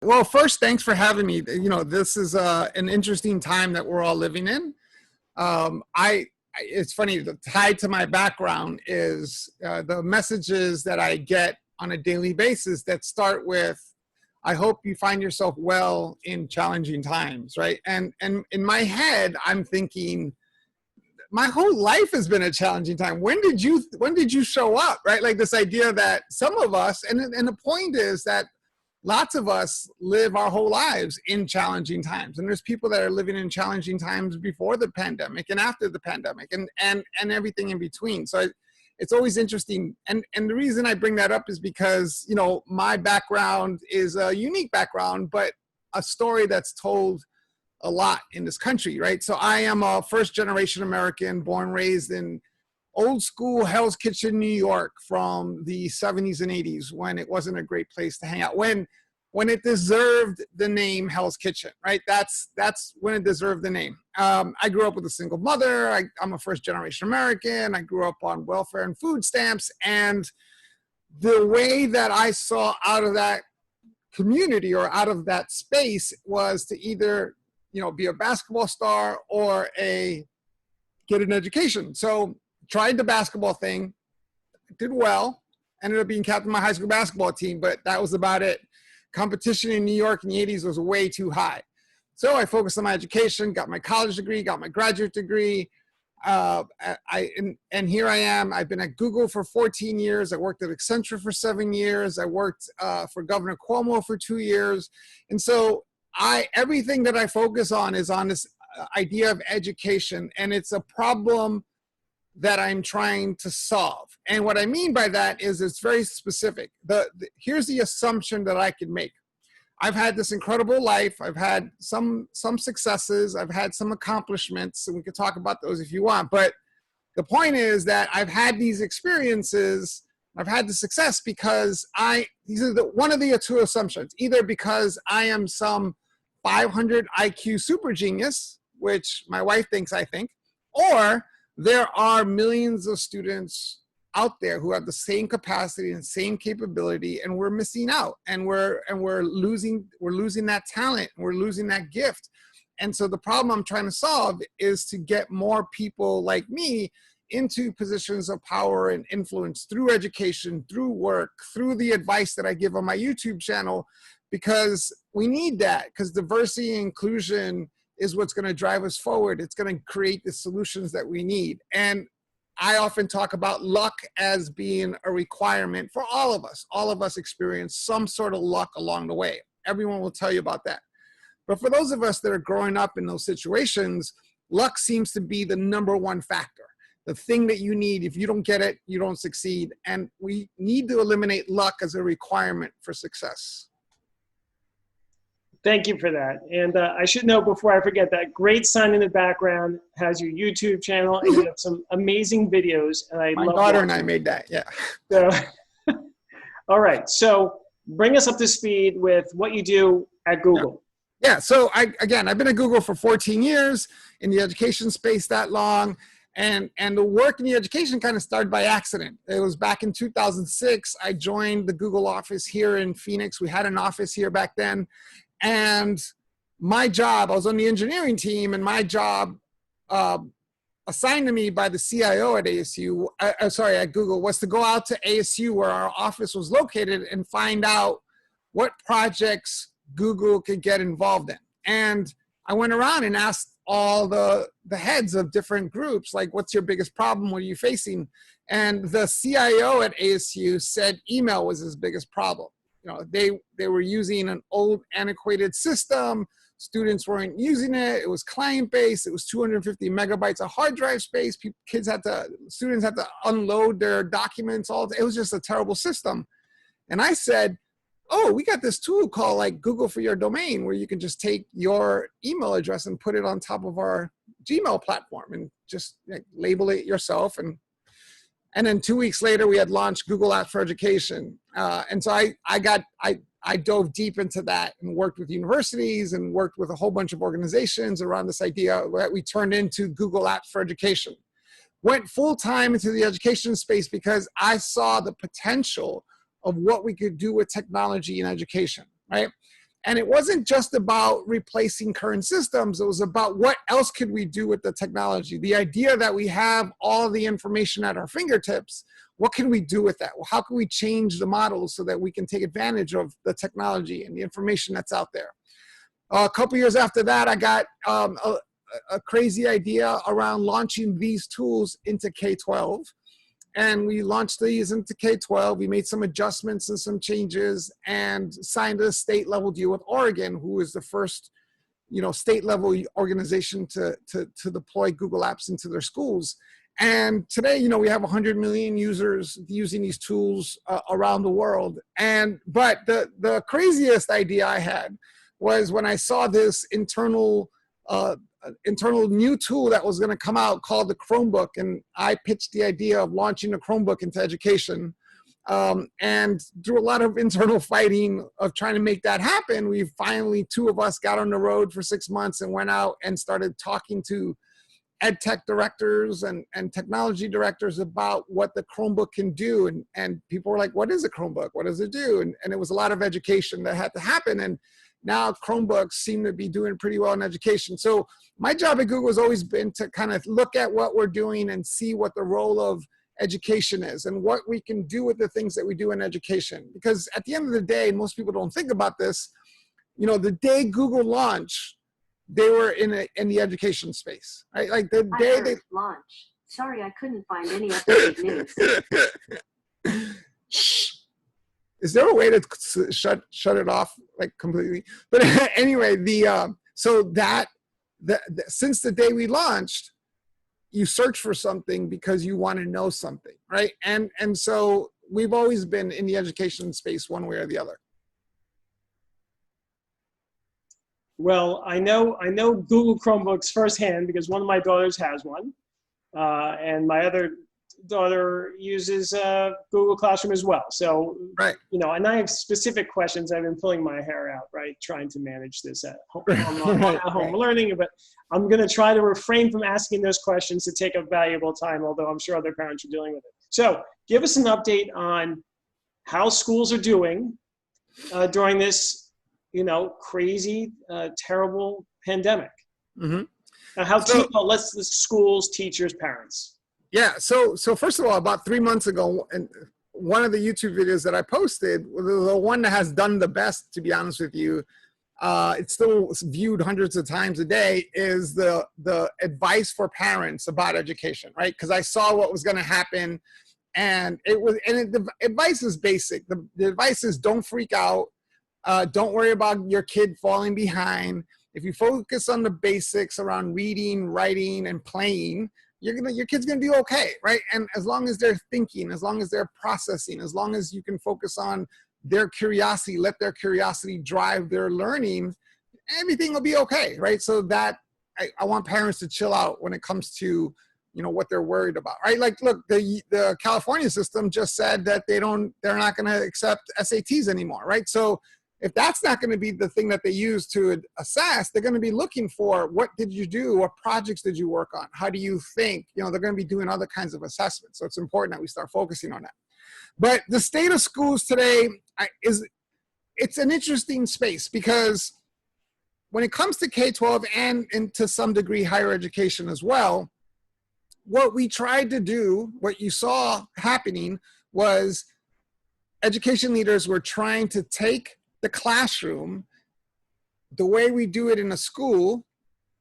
Well, first, thanks for having me. You know, this is an interesting time that we're all living in. It's funny, tied to my background is the messages that I get on a daily basis that start with, I hope you find yourself well in challenging times, right? And in my head, I'm thinking, my whole life has been a challenging time. When did you show up, right? Like this idea that some of us, and the point is that lots of us live our whole lives in challenging times. And there's people that are living in challenging times before the pandemic and after the pandemic and everything in between. So it's always interesting. And the reason I bring that up is because, you know, my background is a unique background, but a story that's told a lot in this country, right? So I am a first generation American, born, raised in old school Hell's Kitchen, New York from the 70s and 80s, when it wasn't a great place to hang out, when it deserved the name Hell's Kitchen, right? That's when it deserved the name. I grew up with a single mother. I'm a first generation American. I grew up on welfare and food stamps. And the way that I saw out of that community or out of that space was to either, you know, be a basketball star or get an education. So tried the basketball thing, did well, ended up being captain of my high school basketball team, but that was about it. Competition in New York in the 80s was way too high. So I focused on my education, got my college degree, got my graduate degree. And here I am. I've been at Google for 14 years. I worked at Accenture for 7 years. I worked for Governor Cuomo for 2 years. And so everything that I focus on is on this idea of education, and it's a problem that I'm trying to solve. And what I mean by that is it's very specific. Here's the assumption that I can make. I've had this incredible life. I've had some successes. I've had some accomplishments, and we could talk about those if you want. But the point is that I've had these experiences. I've had the success because these are one of the two assumptions. Either because I am some 500 IQ super genius, which my wife thinks I think, or there are millions of students out there who have the same capacity and same capability, and we're missing out, and we're losing that talent, we're losing that gift. And so the problem I'm trying to solve is to get more people like me into positions of power and influence through education, through work, through the advice that I give on my YouTube channel, because we need that, because diversity and inclusion is what's going to drive us forward. It's going to create the solutions that we need. And I often talk about luck as being a requirement for all of us. All of us experience some sort of luck along the way. Everyone will tell you about that. But for those of us that are growing up in those situations, luck seems to be the number one factor. The thing that you need. If you don't get it, you don't succeed. And we need to eliminate luck as a requirement for success. Thank you for that. And I should know before I forget that great sign in the background has your YouTube channel, and you have some amazing videos. And my daughter and I made that, yeah. So, all right, so bring us up to speed with what you do at Google. Yeah, so I've been at Google for 14 years, in the education space that long. And the work in the education kind of started by accident. It was back in 2006. I joined the Google office here in Phoenix. We had an office here back then. And my job, I was on the engineering team, and my job assigned to me by the CIO at at Google, was to go out to ASU, where our office was located, and find out what projects Google could get involved in. And I went around and asked all the heads of different groups, like, what's your biggest problem? What are you facing? And the CIO at ASU said email was his biggest problem. You know, they were using an old antiquated system. Students weren't using it. It was client-based. It was 250 megabytes of hard drive space. Students had to unload their documents. It was just a terrible system. And I said, oh, we got this tool called like Google for Your Domain, where you can just take your email address and put it on top of our Gmail platform and just label it yourself. And then 2 weeks later, we had launched Google Apps for Education. And so I dove deep into that and worked with universities and worked with a whole bunch of organizations around this idea that we turned into Google Apps for Education. Went full time into the education space because I saw the potential of what we could do with technology in education, right? And it wasn't just about replacing current systems. It was about what else could we do with the technology? The idea that we have all the information at our fingertips, what can we do with that? Well, how can we change the models so that we can take advantage of the technology and the information that's out there? A couple years after that, I got a crazy idea around launching these tools into K-12. And we launched these into K-12. We made some adjustments and some changes and signed a state level deal with Oregon, who is the first, state level organization to deploy Google Apps into their schools. And today, we have 100 million users using these tools around the world. But the craziest idea I had was when I saw this internal new tool that was going to come out called the Chromebook, and I pitched the idea of launching a Chromebook into education. And through a lot of internal fighting of trying to make that happen, we finally, two of us got on the road for 6 months and went out and started talking to ed tech directors and technology directors about what the Chromebook can do. And people were like, what is a Chromebook? What does it do? And it was a lot of education that had to happen. And now Chromebooks seem to be doing pretty well in education. So my job at Google has always been to kind of look at what we're doing and see what the role of education is and what we can do with the things that we do in education. Because at the end of the day, most people don't think about this, the day Google launched, they were in the education space, right? Like the day they launch. Sorry, I couldn't find any updated news. Shh. Is there a way to shut it off like completely? But anyway, since the day we launched, you search for something because you want to know something, right? And so we've always been in the education space one way or the other. Well, I know Google Chromebooks firsthand because one of my daughters has one, and my other daughter uses Google Classroom as well. So, right. And I have specific questions. I've been pulling my hair out, right, trying to manage this at home, home learning. But I'm going to try to refrain from asking those questions to take up valuable time, although I'm sure other parents are dealing with it. So give us an update on how schools are doing during this, crazy, terrible pandemic. Mm-hmm. The schools, teachers, parents. Yeah, so first of all, about 3 months ago, and one of the YouTube videos that I posted, the one that has done the best, to be honest with you, it's still viewed hundreds of times a day, is the advice for parents about education, right? Because I saw what was going to happen, and the advice is basic. The advice is don't freak out, don't worry about your kid falling behind. If you focus on the basics around reading, writing, and playing, your kid's gonna be okay, right? And as long as they're thinking, as long as they're processing, as long as you can focus on their curiosity, let their curiosity drive their learning, everything will be okay, right? So that I want parents to chill out when it comes to what they're worried about, right? Like, look, the California system just said that they're not going to accept SATs anymore, right? So if that's not going to be the thing that they use to assess, they're going to be looking for what did you do, what projects did you work on, how do you think? They're going to be doing other kinds of assessments. So it's important that we start focusing on that. But the state of schools today it's an interesting space because when it comes to K-12 and to some degree higher education as well, what we tried to do, what you saw happening was education leaders were trying to take the classroom, the way we do it in a school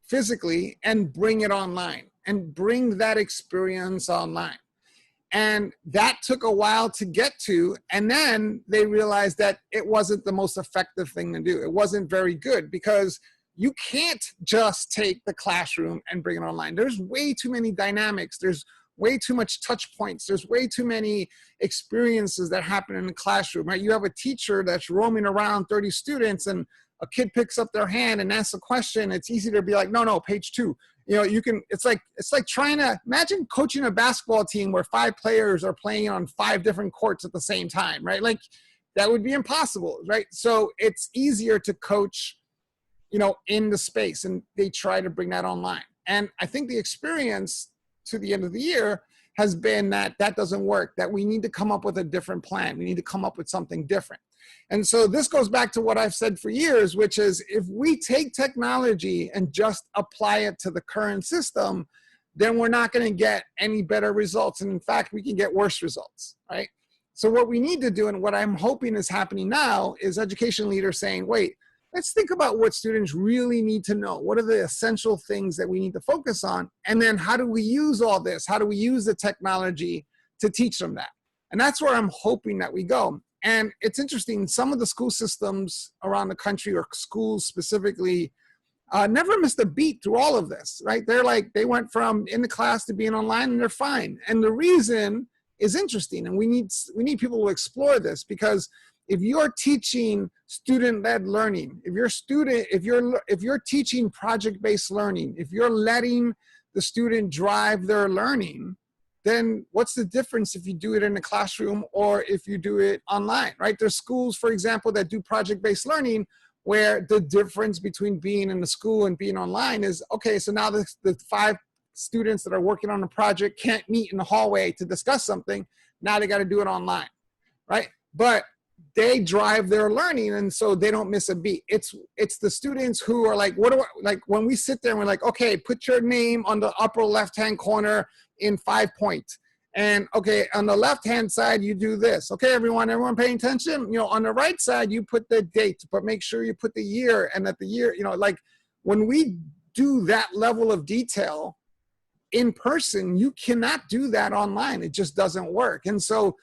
physically, and bring it online and bring that experience online. And that took a while to get to. And then they realized that it wasn't the most effective thing to do. It wasn't very good because you can't just take the classroom and bring it online. There's way too many dynamics. There's way too much touch points. There's way too many experiences that happen in the classroom, right? You have a teacher that's roaming around 30 students and a kid picks up their hand and asks a question. It's easy to be like, no, page 2. It's like trying to imagine coaching a basketball team where 5 players are playing on 5 different courts at the same time, right? Like that would be impossible, right? So it's easier to coach, in the space, and they try to bring that online. And I think the experience to the end of the year has been that doesn't work, that we need to come up with a different plan. We need to come up with something different. And so this goes back to what I've said for years, which is if we take technology and just apply it to the current system, then we're not going to get any better results. And in fact, we can get worse results, right? So what we need to do, and what I'm hoping is happening now, is education leaders saying, wait, let's think about what students really need to know. What are the essential things that we need to focus on? And then how do we use all this? How do we use the technology to teach them that? And that's where I'm hoping that we go. And it's interesting, some of the school systems around the country, or schools specifically, never missed a beat through all of this, right? They're like, they went from in the class to being online, and they're fine. And the reason is interesting, and we need people to explore this, because if you're teaching student-led learning, if you're teaching project-based learning, if you're letting the student drive their learning, then what's the difference if you do it in a classroom or if you do it online, right? There's schools, for example, that do project-based learning where the difference between being in the school and being online is, okay, so now the 5 students that are working on a project can't meet in the hallway to discuss something. Now they got to do it online, right? But they drive their learning, and so they don't miss a beat. It's the students who are like, like when we sit there and we're like, okay, put your name on the upper left-hand corner in 5 points. And okay, on the left-hand side, you do this. Okay, everyone paying attention? You know, on the right side, you put the date, but make sure you put the year, and at the year, you know, like when we do that level of detail in person, you cannot do that online. It just doesn't work. And so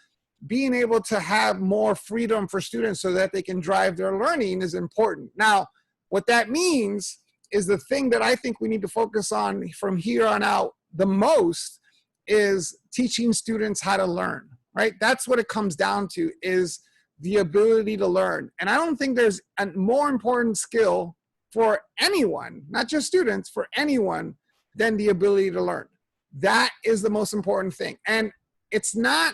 being able to have more freedom for students so that they can drive their learning is important. Now, what that means is the thing that I think we need to focus on from here on out the most is teaching students how to learn, right? That's what it comes down to, is the ability to learn. And I don't think there's a more important skill for anyone, not just students, for anyone, than the ability to learn. That is the most important thing. And it's not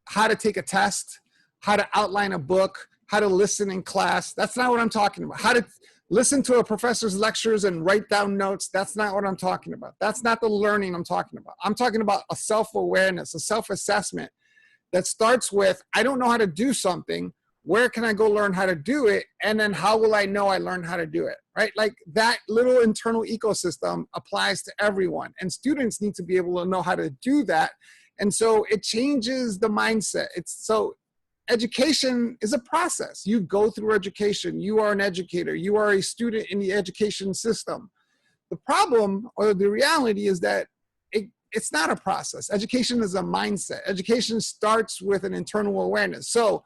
how to take a test, how to outline a book, how to listen in class. That's not what I'm talking about. How to listen to a professor's lectures and write down notes. That's not what I'm talking about. That's not the learning I'm talking about. I'm talking about a self-awareness, a self-assessment that starts with, I don't know how to do something. Where can I go learn how to do it? And then how will I know I learned how to do it, right? Like that little internal ecosystem applies to everyone. And students need to be able to know how to do that. And so it changes the mindset. So education is a process. You go through education. You are an educator. You are a student in the education system. The problem, or the reality, is that it's not a process. Education is a mindset. Education starts with an internal awareness. So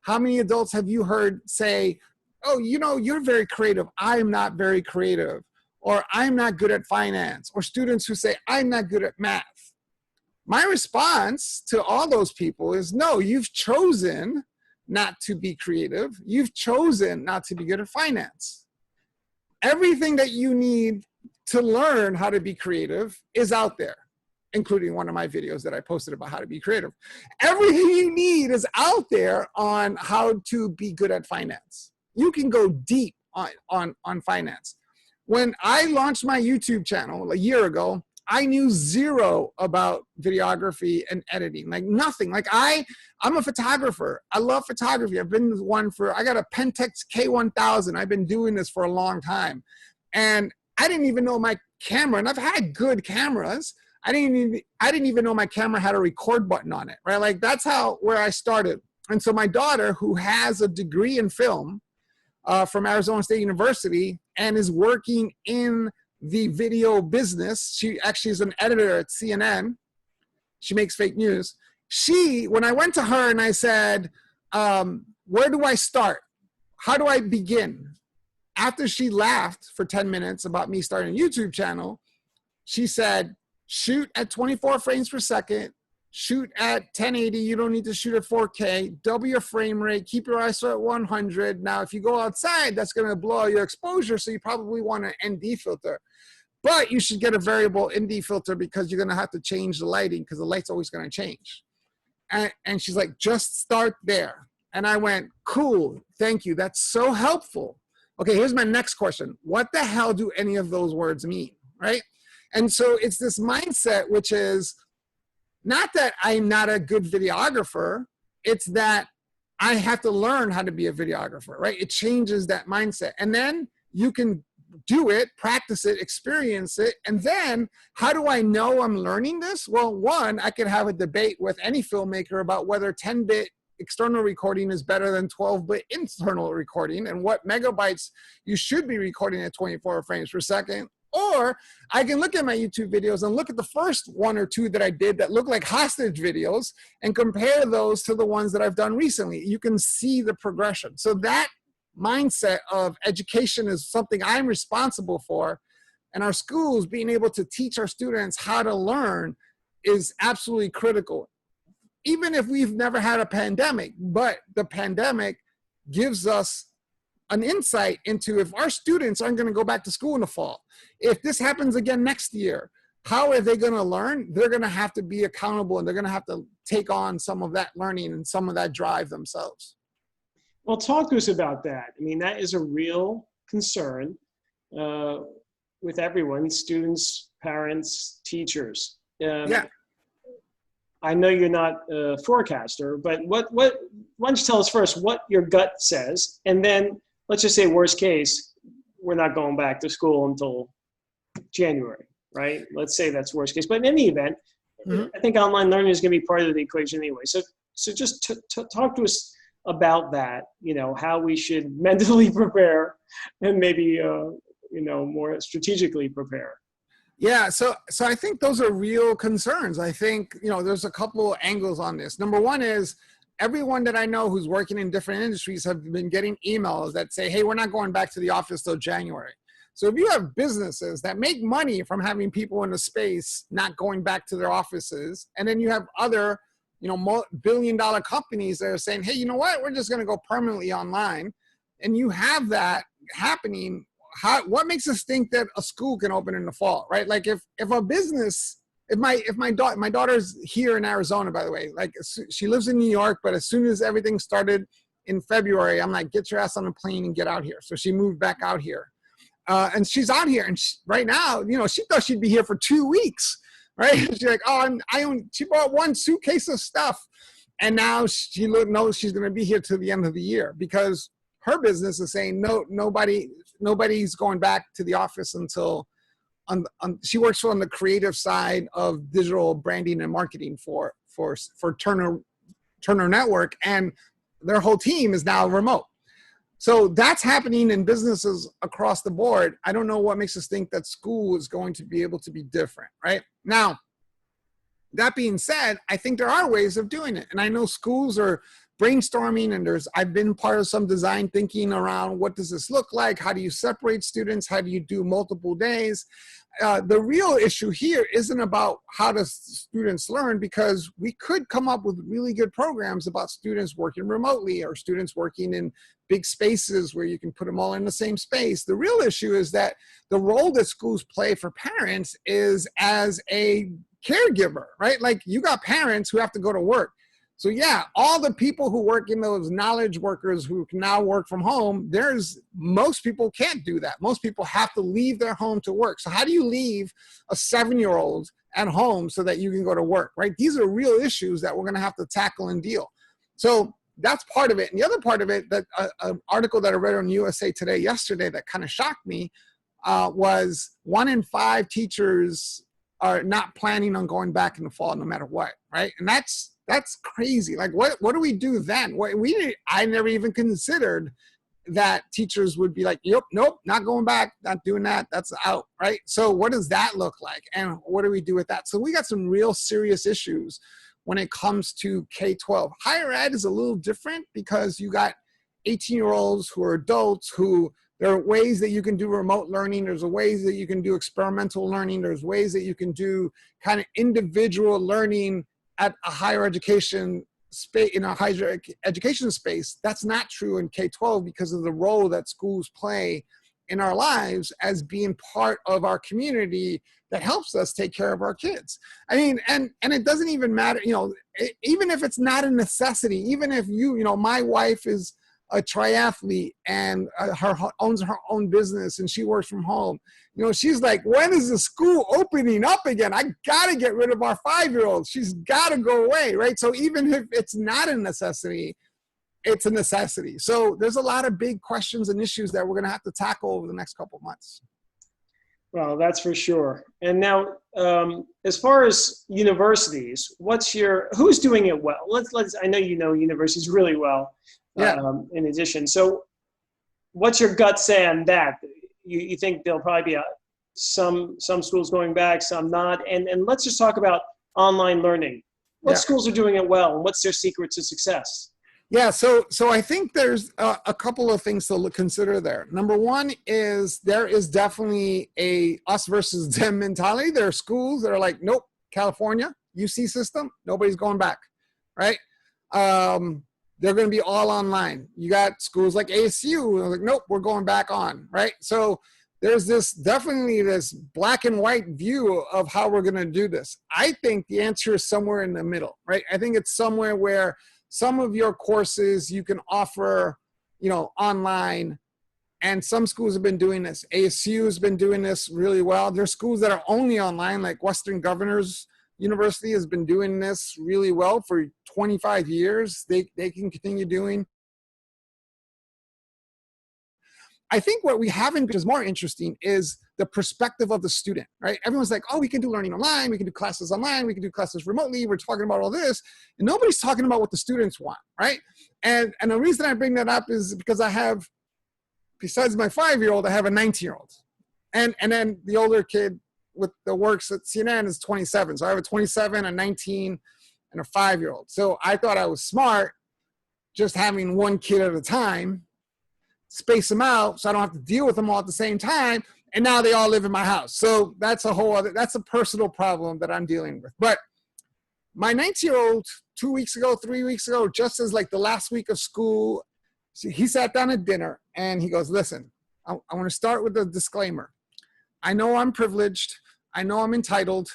how many adults have you heard say, oh, you know, you're very creative. I'm not very creative. Or I'm not good at finance. Or students who say, I'm not good at math. My response to all those people is, no, you've chosen not to be creative. You've chosen not to be good at finance. Everything that you need to learn how to be creative is out there, including one of my videos that I posted about how to be creative. Everything you need is out there on how to be good at finance. You can go deep on finance. When I launched my YouTube channel a year ago, I knew zero about videography and editing, like nothing. Like I'm a photographer. I love photography. I've been one I got a Pentax K1000. I've been doing this for a long time. And I didn't even know my camera, and I've had good cameras. I didn't even know my camera had a record button on it, right? Like that's where I started. And so my daughter, who has a degree in film from Arizona State University and is working in the video business, she actually is an editor at CNN. She makes fake news. When I went to her and I said, where do I start? How do I begin? After she laughed for 10 minutes about me starting a YouTube channel, she said, shoot at 24 frames per second, shoot at 1080, you don't need to shoot at 4K, double your frame rate, keep your ISO at 100. Now, if you go outside, that's gonna blow your exposure, so you probably want an ND filter. But you should get a variable ND filter because you're gonna have to change the lighting because the light's always gonna change. And she's like, just start there. And I went, cool, thank you, that's so helpful. Okay, here's my next question. What the hell do any of those words mean, right? And so it's this mindset, which is not that I'm not a good videographer, it's that I have to learn how to be a videographer, right? It changes that mindset. And then you can do it, practice it, experience it. And then how do I know I'm learning this? Well, one, I could have a debate with any filmmaker about whether 10-bit external recording is better than 12-bit internal recording and what megabytes you should be recording at 24 frames per second. Or I can look at my YouTube videos and look at the first one or two that I did that look like hostage videos and compare those to the ones that I've done recently. You can see the progression. So that mindset of education is something I'm responsible for, and our schools being able to teach our students how to learn is absolutely critical. Even if we've never had a pandemic, but the pandemic gives us an insight into if our students aren't going to go back to school in the fall, if this happens again next year, how are they going to learn? They're going to have to be accountable, and they're going to have to take on some of that learning and some of that drive themselves. Well, talk to us about that. I mean, that is a real concern with everyone, students, parents, teachers. Yeah. I know you're not a forecaster, but why don't you tell us first what your gut says, and then let's just say worst case, we're not going back to school until January, right? Let's say that's worst case. But in any event, I think online learning is going to be part of the equation anyway. So just talk to us about that, you know, how we should mentally prepare and maybe, more strategically prepare. Yeah, so I think those are real concerns. I think, there's a couple angles on this. Number one is everyone that I know who's working in different industries have been getting emails that say, hey, we're not going back to the office till January. So if you have businesses that make money from having people in the space not going back to their offices, and then you have other billion-dollar companies that are saying, hey, you know what, we're just going to go permanently online, and you have that happening, what makes us think that a school can open in the fall, right? Like if a business, my daughter's here in Arizona, by the way, like she lives in New York, but as soon as everything started in February, I'm like, get your ass on a plane and get out here. So she moved back out here, and she's out here, and right now, she thought she'd be here for 2 weeks. Right? She's like, she bought one suitcase of stuff, and now she knows she's going to be here to the end of the year because her business is saying nobody's going back to the office until she works on the creative side of digital branding and marketing for Turner Network, and their whole team is now remote. So that's happening in businesses across the board. I don't know what makes us think that school is going to be able to be different, right? Now, that being said, I think there are ways of doing it. And I know schools are brainstorming, and I've been part of some design thinking around what does this look like? How do you separate students? How do you do multiple days? The real issue here isn't about how do students learn, because we could come up with really good programs about students working remotely or students working in big spaces where you can put them all in the same space. The real issue is that the role that schools play for parents is as a caregiver, right? Like you got parents who have to go to work. So yeah, all the people who work in those knowledge workers who can now work from home, most people can't do that. Most people have to leave their home to work. So how do you leave a 7-year-old at home so that you can go to work, right? These are real issues that we're going to have to tackle and deal. So that's part of it. And the other part of it, that an article that I read on USA Today yesterday that kind of shocked me was 1 in 5 teachers are not planning on going back in the fall no matter what, right? And that's crazy. Like, what do we do then? I never even considered that teachers would be like, yep, nope, not going back, not doing that, that's out, right? So what does that look like? And what do we do with that? So we got some real serious issues when it comes to K-12. Higher ed is a little different because you got 18-year-olds who are adults who, there are ways that you can do remote learning. There's ways that you can do experimental learning. There's ways that you can do kind of individual learning at a higher education space, in a higher education space. That's not true in K-12 because of the role that schools play in our lives as being part of our community that helps us take care of our kids. I mean, and it doesn't even matter, even if it's not a necessity, even if my wife is a triathlete and owns her own business and she works from home. You know, she's like, when is the school opening up again? I got to get rid of our 5-year-old. She's got to go away, right? So even if it's not a necessity, it's a necessity. So there's a lot of big questions and issues that we're going to have to tackle over the next couple of months. Well, that's for sure. And now, as far as universities, who's doing it well? I know you know universities really well. Yeah. In addition, so what's your gut say on that? You think there'll probably be some schools going back, some not, and let's just talk about online learning. What schools are doing it well, and what's their secret to success? Yeah, so I think there's a couple of things to consider there. Number one is there is definitely a us versus them mentality. There are schools that are like, nope, California, UC system, nobody's going back, right? They're going to be all online. You got schools like ASU, like, nope, we're going back on, right? So there's definitely this black and white view of how we're going to do this. I think the answer is somewhere in the middle, right? I think it's somewhere where some of your courses you can offer, you know, online, and some schools have been doing this. ASU has been doing this really well. There's schools that are only online, like Western Governors University has been doing this really well for 25 years. They can continue doing. I think what we haven't, which is more interesting, is the perspective of the student, right? Everyone's like, oh, we can do learning online, we can do classes online, we can do classes remotely, we're talking about all this, and nobody's talking about what the students want, right? And the reason I bring that up is because I have, besides my 5-year-old, I have a 19-year-old. And then the older kid with the works at CNN is 27. So I have a 27, a 19, and a 5-year-old. So I thought I was smart just having one kid at a time, space them out so I don't have to deal with them all at the same time. And now they all live in my house. So that's that's a personal problem that I'm dealing with. But my 19-year-old 2 weeks ago, 3 weeks ago, just as like the last week of school, he sat down at dinner and he goes, listen, I want to start with a disclaimer. I know I'm privileged. I know I'm entitled.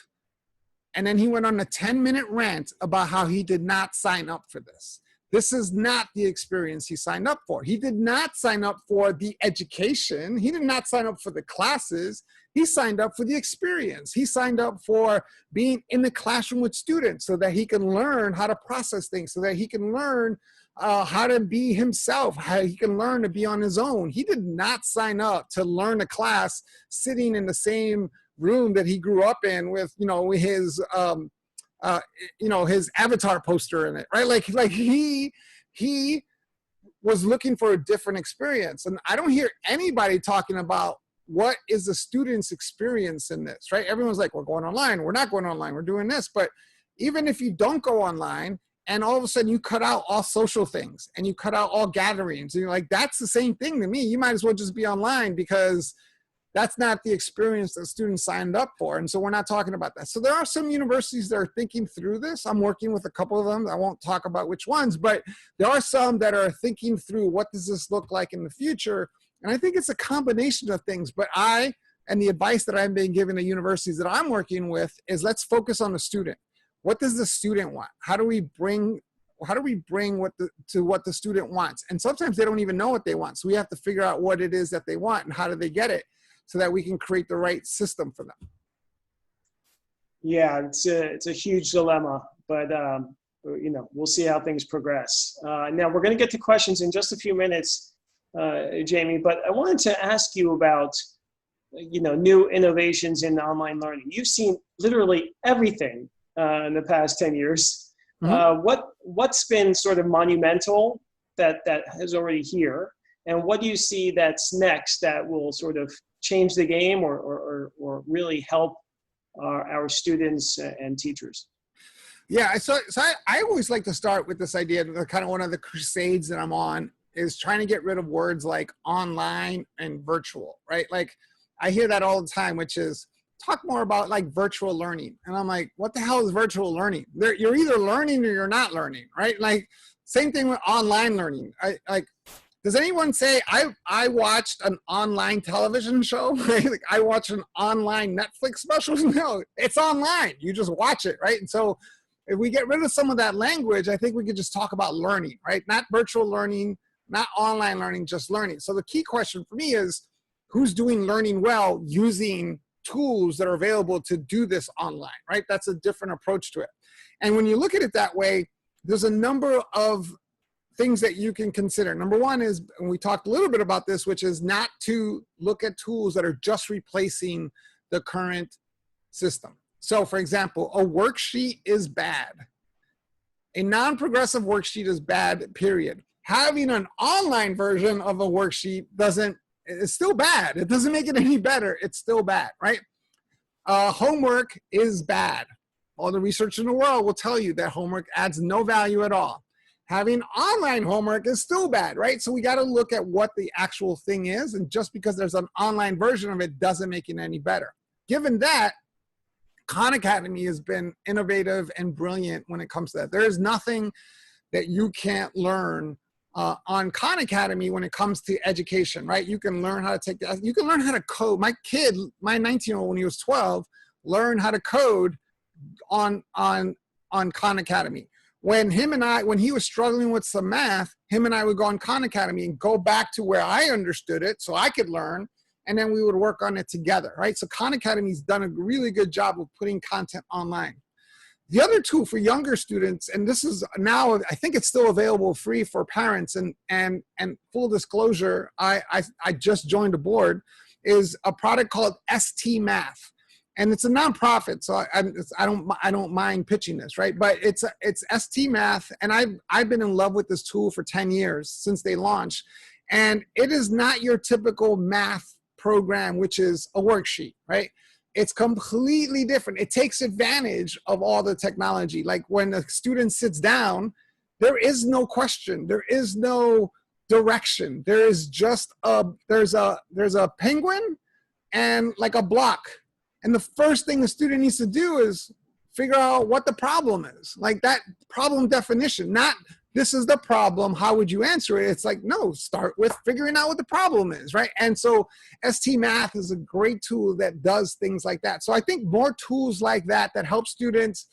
And then he went on a 10-minute rant about how he did not sign up for this. This is not the experience he signed up for. He did not sign up for the education. He did not sign up for the classes. He signed up for the experience. He signed up for being in the classroom with students so that he can learn how to process things, so that he can learn how to be himself, how he can learn to be on his own. He did not sign up to learn a class sitting in the same room that he grew up in with, his his avatar poster in it, right? Like he was looking for a different experience. And I don't hear anybody talking about what is the student's experience in this, right? Everyone's like, we're going online, we're not going online, we're doing this. But even if you don't go online and all of a sudden you cut out all social things and you cut out all gatherings, and you're like, that's the same thing to me. You might as well just be online because that's not the experience that students signed up for. And so we're not talking about that. So there are some universities that are thinking through this. I'm working with a couple of them. I won't talk about which ones, but there are some that are thinking through what does this look like in the future. And I think it's a combination of things. But the advice that I'm being given to universities that I'm working with is let's focus on the student. What does the student want? How do we bring what the student wants? And sometimes they don't even know what they want. So we have to figure out what it is that they want and how do they get it, so that we can create the right system for them. Yeah, it's a huge dilemma, but we'll see how things progress. Now we're going to get to questions in just a few minutes, Jaime. But I wanted to ask you about new innovations in online learning. You've seen literally everything in the past 10 years. Mm-hmm. What's been sort of monumental that is already here, and what do you see that's next that will sort of change the game or really help our students and teachers? Yeah, so I always like to start with this idea that kind of one of the crusades that I'm on is trying to get rid of words like online and virtual, right? Like I hear that all the time, which is talk more about like virtual learning. And I'm like, what the hell is virtual learning? You're either learning or you're not learning, right? Like same thing with online learning. Does anyone say, I watched an online television show? Like I watched an online Netflix special? No, it's online. You just watch it, right? And so if we get rid of some of that language, I think we could just talk about learning, right? Not virtual learning, not online learning, just learning. So the key question for me is, who's doing learning well using tools that are available to do this online, right? That's a different approach to it. And when you look at it that way, there's a number of things that you can consider. Number one is, and we talked a little bit about this, which is not to look at tools that are just replacing the current system. So for example, a worksheet is bad. A non-progressive worksheet is bad, period. Having an online version of a worksheet it's still bad. It doesn't make it any better. It's still bad, right? Homework is bad. All the research in the world will tell you that homework adds no value at all. Having online homework is still bad, right? So we got to look at what the actual thing is, and just because there's an online version of it doesn't make it any better. Given that, Khan Academy has been innovative and brilliant when it comes to that. There is nothing that you can't learn on Khan Academy when it comes to education, right? You can learn how to you can learn how to code. My 19-year-old, when he was 12, learned how to code on Khan Academy. When he was struggling with some math, him and I would go on Khan Academy and go back to where I understood it so I could learn, and then we would work on it together, right? So Khan Academy's done a really good job of putting content online. The other tool for younger students, and this is now, I think it's still available free for parents, and full disclosure, I just joined a board, is a product called ST Math. And it's a nonprofit, so I don't mind pitching this, right? But it's ST Math, and I've been in love with this tool for 10 years since they launched. And it is not your typical math program, which is a worksheet, right? It's completely different. It takes advantage of all the technology. Like when a student sits down, there is no question, there is no direction. There is just there's a penguin and like a block. And the first thing the student needs to do is figure out what the problem is. Like that problem definition, not this is the problem, how would you answer it? It's like, no, start with figuring out what the problem is, right? And so ST Math is a great tool that does things like that. So I think more tools like that help students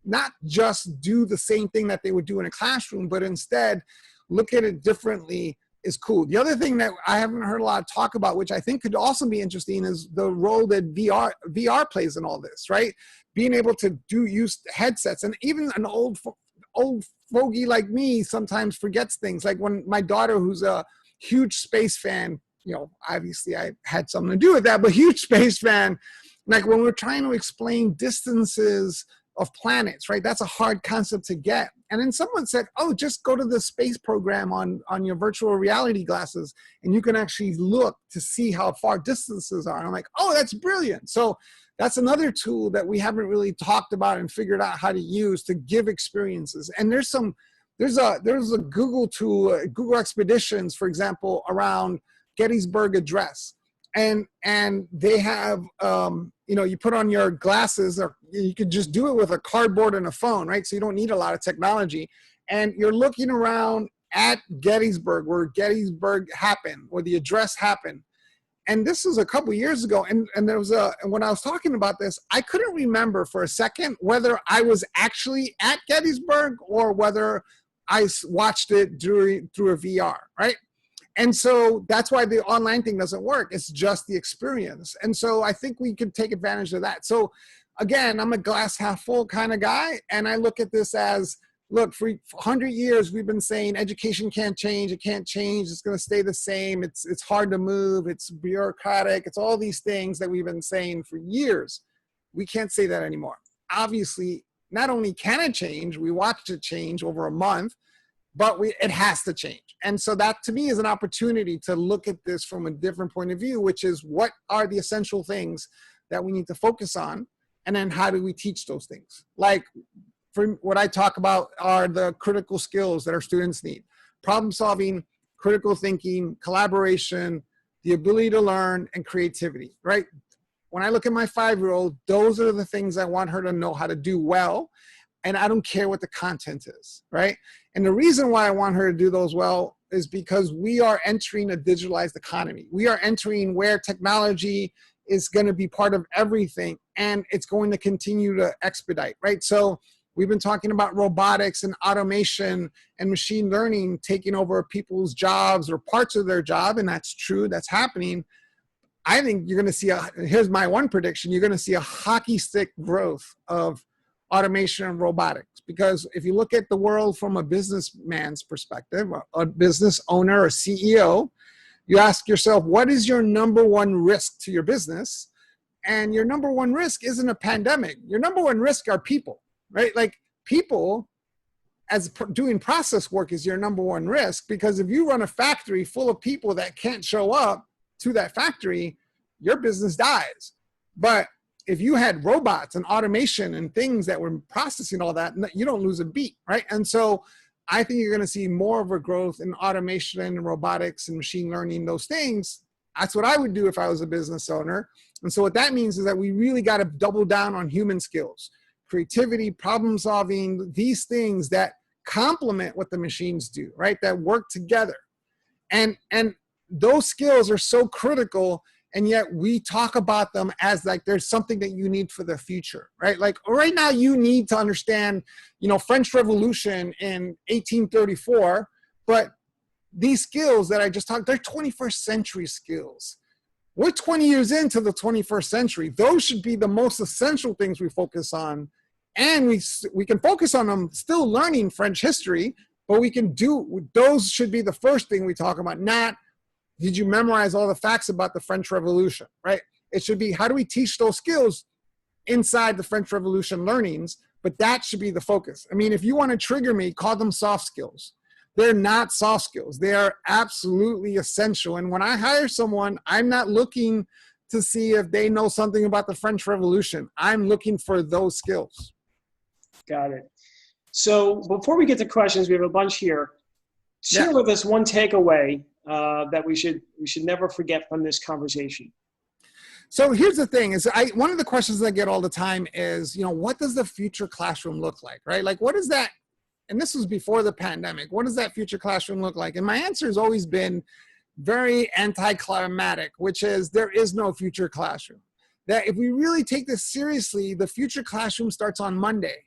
not just do the same thing that they would do in a classroom, but instead look at it differently is cool. The other thing that I haven't heard a lot of talk about, which I think could also be interesting, is the role that VR plays in all this, right? Being able to use headsets, and even an old fogey like me sometimes forgets things. Like when my daughter, who's a huge space fan, you know, obviously I had something to do with that, but huge space fan, like when we're trying to explain distances of planets, right? That's a hard concept to get. And then someone said, oh, just go to the space program on your virtual reality glasses, and you can actually look to see how far distances are. And I'm like, oh, that's brilliant. So that's another tool that we haven't really talked about and figured out how to use to give experiences. And there's a Google tool, Google Expeditions, for example, around Gettysburg Address. And they have, you know, you put on your glasses, or you could just do it with a cardboard and a phone, right? So you don't need a lot of technology. And you're looking around at Gettysburg, where Gettysburg happened, where the address happened. And this was a couple years ago. And there was when I was talking about this, I couldn't remember for a second whether I was actually at Gettysburg or whether I watched it through a VR, right? And so that's why the online thing doesn't work. It's just the experience. And so I think we could take advantage of that. So again, I'm a glass half full kind of guy. And I look at this as, look, for 100 years, we've been saying education can't change. It can't change. It's going to stay the same. It's hard to move. It's bureaucratic. It's all these things that we've been saying for years. We can't say that anymore. Obviously, not only can it change, we watched it change over a month, but it has to change. And so that to me is an opportunity to look at this from a different point of view, which is what are the essential things that we need to focus on? And then how do we teach those things? Like for what I talk about are the critical skills that our students need: problem solving, critical thinking, collaboration, the ability to learn, and creativity, right? When I look at my 5-year-old, those are the things I want her to know how to do well. And I don't care what the content is, right? And the reason why I want her to do those well is because we are entering a digitalized economy. We are entering where technology is going to be part of everything, and it's going to continue to expedite, right? So We've been talking about robotics and automation and machine learning taking over people's jobs or parts of their job, and that's true, that's happening. I think you're going to see here's my one prediction, you're going to see a hockey stick growth of automation and robotics. Because if you look at the world from a businessman's perspective, a business owner or CEO, you ask yourself, what is your number one risk to your business? And your number one risk isn't a pandemic. Your number one risk are people, right? Like people as doing process work is your number one risk, because if you run a factory full of people that can't show up to that factory, your business dies. But if you had robots and automation and things that were processing all that, you don't lose a beat, right? And so I think you're going to see more of a growth in automation and robotics and machine learning, those things. That's what I would do if I was a business owner. And so what that means is that we really got to double down on human skills, creativity, problem solving, these things that complement what the machines do, right? That work together. And those skills are so critical. And yet we talk about them as like there's something that you need for the future, right? Like right now you need to understand, French Revolution in 1834, but these skills that I just talked, they're 21st century skills. We're 20 years into the 21st century. Those should be the most essential things we focus on. And we can focus on them still learning French history, but those should be the first thing we talk about, not did you memorize all the facts about the French Revolution, right? It should be, how do we teach those skills inside the French Revolution learnings? But that should be the focus. I mean, if you want to trigger me, call them soft skills. They're not soft skills. They are absolutely essential. And when I hire someone, I'm not looking to see if they know something about the French Revolution. I'm looking for those skills. Got it. So before we get to questions, we have a bunch here. Share with us one takeaway that we should never forget from this conversation. So here's the thing: one of the questions I get all the time is, what does the future classroom look like, right? Like, what is that? And this was before the pandemic. What does that future classroom look like? And my answer has always been very anticlimactic, which is there is no future classroom. That if we really take this seriously, the future classroom starts on Monday,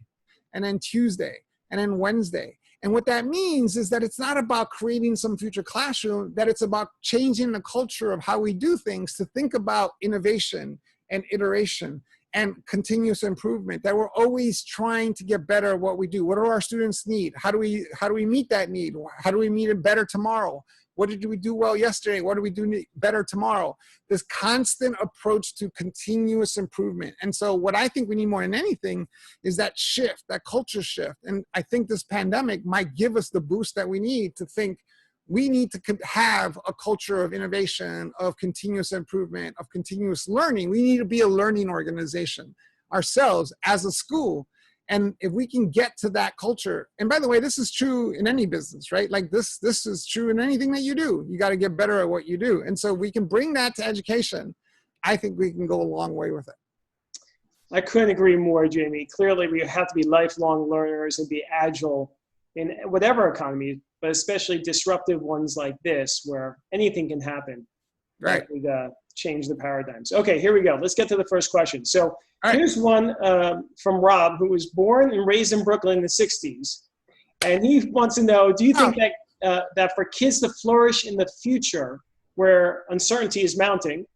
and then Tuesday, and then Wednesday. And what that means is that it's not about creating some future classroom, that it's about changing the culture of how we do things to think about innovation and iteration and continuous improvement, that we're always trying to get better at what we do. What do our students need? How do we meet that need? How do we meet it better tomorrow? What did we do well yesterday? What do we do better tomorrow? This constant approach to continuous improvement. And so what I think we need more than anything is that shift, that culture shift. And I think this pandemic might give us the boost that we need to think we need to have a culture of innovation, of continuous improvement, of continuous learning. We need to be a learning organization ourselves as a school. And if we can get to that culture, and by the way, this is true in any business, right? Like this is true in anything that you do. You got to get better at what you do. And so we can bring that to education. I think we can go a long way with it. I couldn't agree more, Jaime. Clearly, we have to be lifelong learners and be agile in whatever economy, but especially disruptive ones like this, where anything can happen. Right. That would change the paradigms. Okay, here we go. Let's get to the first question. So here's one from Rob, who was born and raised in Brooklyn in the 60s. And he wants to know, do you think that for kids to flourish in the future, where uncertainty is mounting,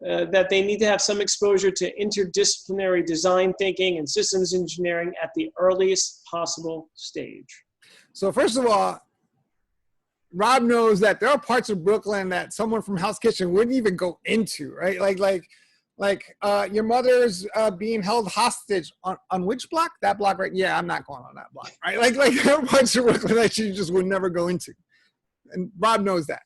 that they need to have some exposure to interdisciplinary design thinking and systems engineering at the earliest possible stage? So first of all, Rob knows that there are parts of Brooklyn that someone from Hell's Kitchen wouldn't even go into, right? Like your mother's being held hostage on which block? That block, right? Yeah, I'm not going on that block, right? Like there are parts of Brooklyn that you just would never go into. And Rob knows that.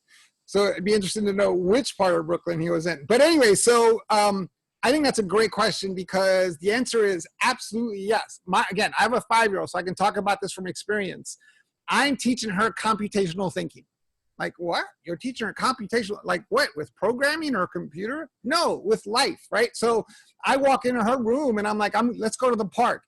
So it'd be interesting to know which part of Brooklyn he was in. But anyway, so I think that's a great question, because the answer is absolutely yes. Again, I have a 5-year-old, so I can talk about this from experience. I'm teaching her computational thinking. Like, what? You're teaching her computational, like what? With programming or a computer? No, with life, right? So I walk into her room and I'm like, let's go to the park.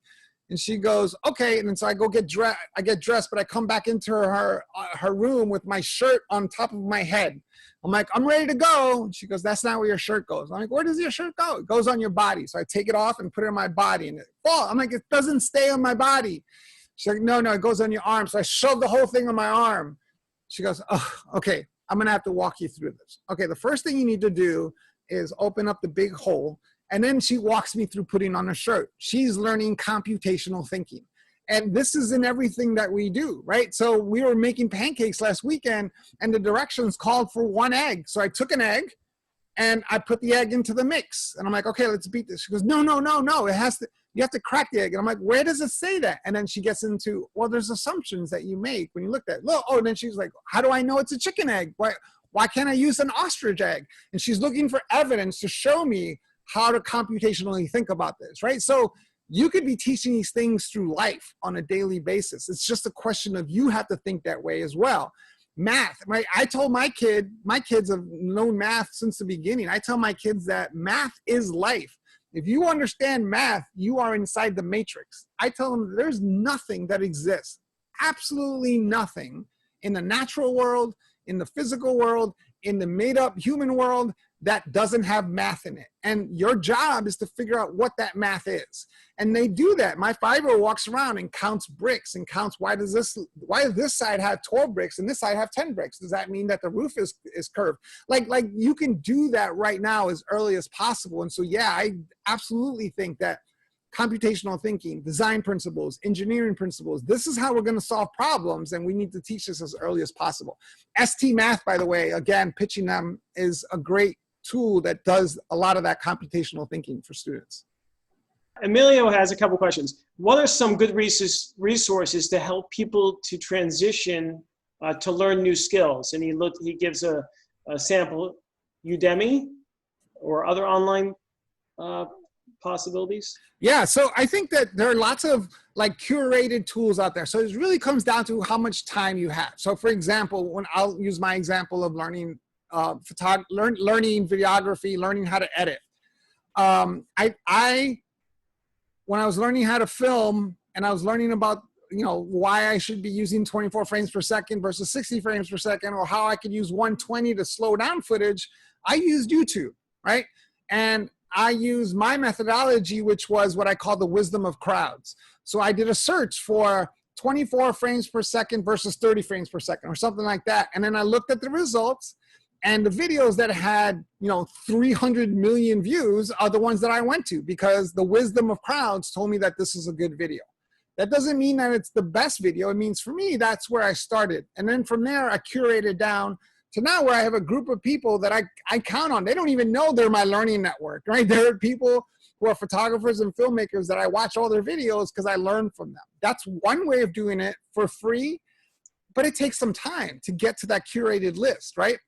And she goes, okay. And then so I go get dressed, but I come back into her room with my shirt on top of my head. I'm like, I'm ready to go. And she goes, that's not where your shirt goes. I'm like, where does your shirt go? It goes on your body. So I take it off and put it on my body, and it falls. I'm like, it doesn't stay on my body. She's like, no, it goes on your arm. So I shove the whole thing on my arm. She goes, oh, okay, I'm going to have to walk you through this. Okay, the first thing you need to do is open up the big hole. And then she walks me through putting on a shirt. She's learning computational thinking. And this is in everything that we do, right? So we were making pancakes last weekend, and the directions called for 1 egg. So I took an egg and I put the egg into the mix. And I'm like, okay, let's beat this. She goes, no, it has to, you have to crack the egg. And I'm like, where does it say that? And then she gets into, well, there's assumptions that you make when you look at it. Oh, and then she's like, how do I know it's a chicken egg? Why can't I use an ostrich egg? And she's looking for evidence to show me how to computationally think about this, right? So you could be teaching these things through life on a daily basis. It's just a question of you have to think that way as well. Math, right? I told my kids have known math since the beginning. I tell my kids that math is life. If you understand math, you are inside the matrix. I tell them there's nothing that exists, absolutely nothing in the natural world, in the physical world, in the made up human world that doesn't have math in it. And your job is to figure out what that math is. And they do that. My 5-year-old walks around and counts bricks and counts, why does this side have 12 bricks and this side have 10 bricks? Does that mean that the roof is curved? Like you can do that right now as early as possible. And so, yeah, I absolutely think that computational thinking, design principles, engineering principles, this is how we're going to solve problems, and we need to teach this as early as possible. ST Math, by the way, again, pitching them, is a great tool that does a lot of that computational thinking for students. Emilio has a couple questions. What are some good resources to help people to transition to learn new skills? And he gives a sample, Udemy or other online possibilities? Yeah, so I think that there are lots of like curated tools out there. So it really comes down to how much time you have. So for example, when I'll use my example of learning learning videography, learning how to edit. When I was learning how to film and I was learning about, why I should be using 24 frames per second versus 60 frames per second, or how I could use 120 to slow down footage, I used YouTube, right? And I used my methodology, which was what I call the wisdom of crowds. So I did a search for 24 frames per second versus 30 frames per second or something like that. And then I looked at the results, and the videos that had, 300 million views are the ones that I went to, because the wisdom of crowds told me that this is a good video. That doesn't mean that it's the best video. It means for me, that's where I started. And then from there, I curated down to now where I have a group of people that I count on. They don't even know they're my learning network, right? There are people who are photographers and filmmakers that I watch all their videos because I learn from them. That's one way of doing it for free, but it takes some time to get to that curated list, right?